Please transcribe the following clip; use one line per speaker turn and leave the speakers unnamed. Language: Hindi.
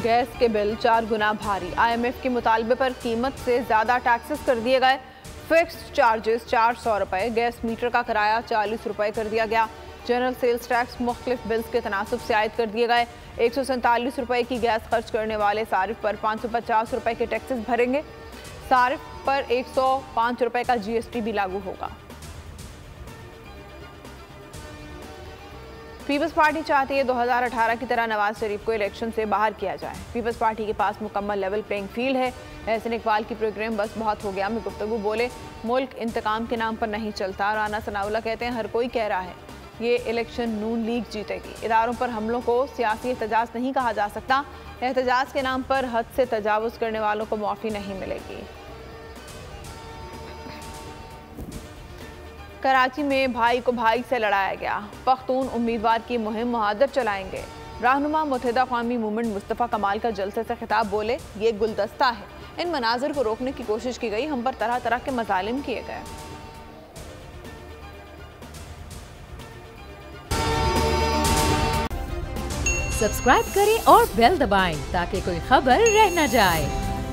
गैस के बिल 4 गुना भारी। IMF के मुतालबे पर कीमत से ज़्यादा टैक्सेस कर दिए गए। फिक्स्ड चार्जेस 400 रुपये, गैस मीटर का किराया 40 रुपये कर दिया गया। जनरल सेल्स टैक्स मुख्तलिफ बिल्स के तनासुब से आयद कर दिए गए। 147 रुपये की गैस खर्च करने वाले सारिफ पर 550 रुपये के टैक्सेस भरेंगे। सारिफ पर 105 रुपये का GST भी लागू होगा। पीपल्स पार्टी चाहती है 2018 की तरह नवाज शरीफ को इलेक्शन से बाहर किया जाए। पीपल्स पार्टी के पास मुकम्मल लेवल प्लेइंग फील्ड है। एहसन इकबाल की प्रोग्राम बस बहुत हो गया में गुफ्तगू बोले, मुल्क इंतकाम के नाम पर नहीं चलता। राना सनाउल्लाह कहते हैं हर कोई कह रहा है ये इलेक्शन नून लीग जीतेगी। इदारों पर हमलों को सियासी एहतजाज नहीं कहा जा सकता। एहतजाज के नाम पर हद से तजावुज़ करने वालों को माफ़ी नहीं मिलेगी। कराची में भाई को भाई से लड़ाया गया। पख्तून उम्मीदवार की मुहिम मुहादर चलाएंगे। रहनुमा मुत्तहिदा क़ौमी मूवमेंट मुस्तफ़ा कमाल का जलसे से खिताब बोले, ये गुलदस्ता है, इन मनाजिर को रोकने की कोशिश की गई, हम पर तरह तरह के मज़ालिम किए गए।
सब्सक्राइब करें और बेल दबाएं ताकि कोई खबर रह न जाए।